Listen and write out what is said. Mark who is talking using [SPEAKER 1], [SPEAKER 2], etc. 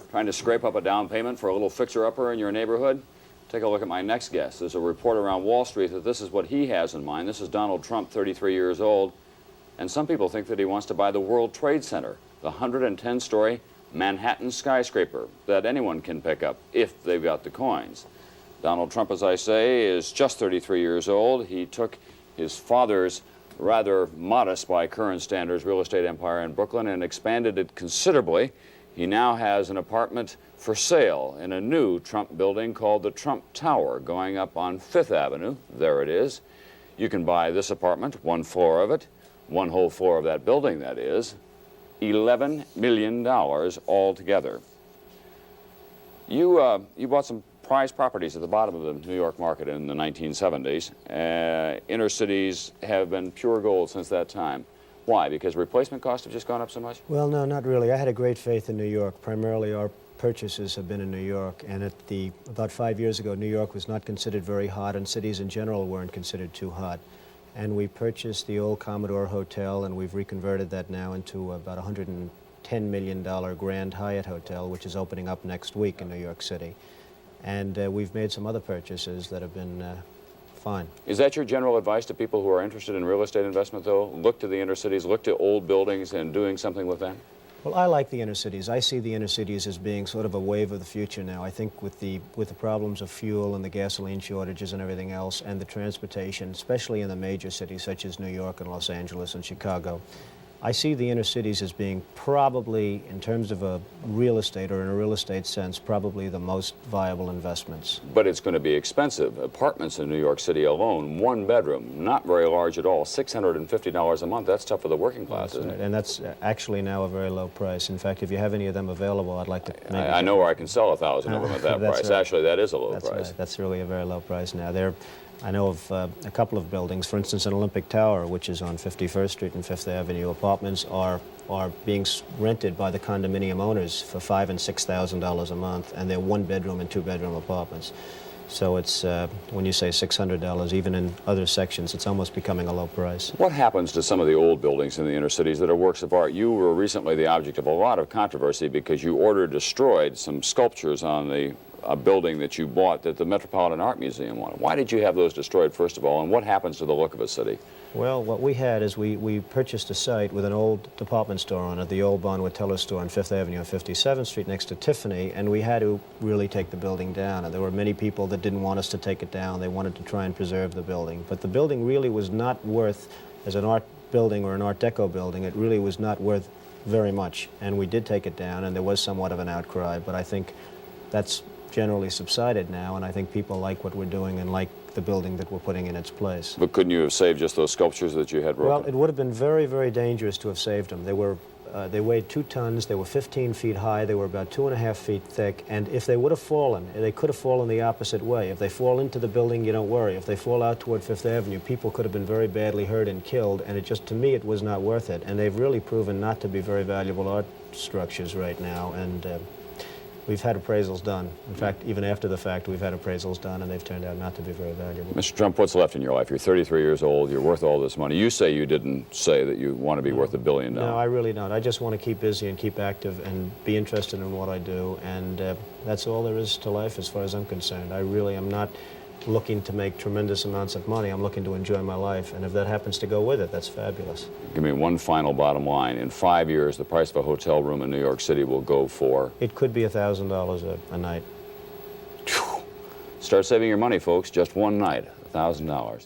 [SPEAKER 1] Trying to scrape up a down payment for a little fixer-upper in your neighborhood? Take a look at my next guest. There's a report around Wall Street that this is what he has in mind. This is Donald Trump, 33 years old. And some people think that he wants to buy the World Trade Center, the 110-story Manhattan skyscraper that anyone can pick up if they've got the coins. Donald Trump, as I say, is just 33 years old. He took his father's rather modest by current standards real estate empire in Brooklyn and expanded it considerably. He now has an apartment for sale in a new Trump building called the Trump Tower going up on 5th Avenue. There it is. You can buy this apartment, one floor of it, one whole floor of that building, that is, $11 million altogether. You bought some prize properties at the bottom of the New York market in the 1970s. Inner cities have been pure gold since that time. Why? Because replacement costs have just gone up so much?
[SPEAKER 2] Well, no, not really. I had a great faith in New York. Primarily, our purchases have been in New York, and about 5 years ago, New York was not considered very hot, and cities in general weren't considered too hot. And we purchased the old Commodore Hotel, and we've reconverted that now into about $110 million Grand Hyatt Hotel, which is opening up next week in New York City. And we've made some other purchases that have been fine.
[SPEAKER 1] Is that your general advice to people who are interested in real estate investment, though? Look to the inner cities, look to old buildings and doing something with them?
[SPEAKER 2] Well, I like the inner cities. I see the inner cities as being sort of a wave of the future now. I think with the problems of fuel and the gasoline shortages and everything else and the transportation, especially in the major cities such as New York and Los Angeles and Chicago, I see the inner cities as being probably, in terms of a real estate or in a real estate sense, probably the most viable investments.
[SPEAKER 1] But it's going to be expensive. Apartments in New York City alone, one bedroom, not very large at all, $650 a month. That's tough for the working class, isn't it?
[SPEAKER 2] And that's actually now a very low price. In fact, if you have any of them available, I'd like to...
[SPEAKER 1] I know where I can sell 1,000 of them at that price.
[SPEAKER 2] Right.
[SPEAKER 1] Actually, that is a low
[SPEAKER 2] That's
[SPEAKER 1] price.
[SPEAKER 2] Right. That's really a very low price now. I know of a couple of buildings, for instance, an Olympic Tower, which is on 51st Street and 5th Avenue. Apartments are being rented by the condominium owners for $5,000 and $6,000 a month, and they're one-bedroom and two-bedroom apartments. So it's, when you say $600, even in other sections, it's almost becoming a low price.
[SPEAKER 1] What happens to some of the old buildings in the inner cities that are works of art? You were recently the object of a lot of controversy because you destroyed some sculptures on a building that you bought that the Metropolitan Art Museum wanted. Why did you have those destroyed, first of all, and what happens to the look of a city?
[SPEAKER 2] Well, what we had is we purchased a site with an old department store on it, the old Bonwit Teller store on 5th Avenue and 57th Street next to Tiffany, and we had to really take the building down. And there were many people that didn't want us to take it down. They wanted to try and preserve the building. But the building really was not worth, as an art building or an Art Deco building, it really was not worth very much. And we did take it down, and there was somewhat of an outcry, but I think that's generally subsided now, and I think people like what we're doing and like the building that we're putting in its place.
[SPEAKER 1] But couldn't you have saved just those sculptures that you had broken?
[SPEAKER 2] Well, it would have been very, very dangerous to have saved them. They weighed 2 tons, they were 15 feet high, they were about 2.5 feet thick, and if they would have fallen, they could have fallen the opposite way. If they fall into the building, you don't worry. If they fall out toward 5th Avenue, people could have been very badly hurt and killed, and to me, it was not worth it. And they've really proven not to be very valuable art structures right now, and we've had appraisals done. In fact, even after the fact, we've had appraisals done, and they've turned out not to be very valuable.
[SPEAKER 1] Mr. Trump, what's left in your life? You're 33 years old. You're worth all this money. You say you didn't say that you want to be worth $1 billion.
[SPEAKER 2] No, I really don't. I just want to keep busy and keep active and be interested in what I do, and that's all there is to life as far as I'm concerned. I really am not looking to make tremendous amounts of money. I'm looking to enjoy my life, and if that happens to go with it, that's fabulous.
[SPEAKER 1] Give me one final bottom line. In 5 years, the price of a hotel room in New York City will go for?
[SPEAKER 2] It could be $1,000 a night.
[SPEAKER 1] Start saving your money, folks. Just one night, $1,000.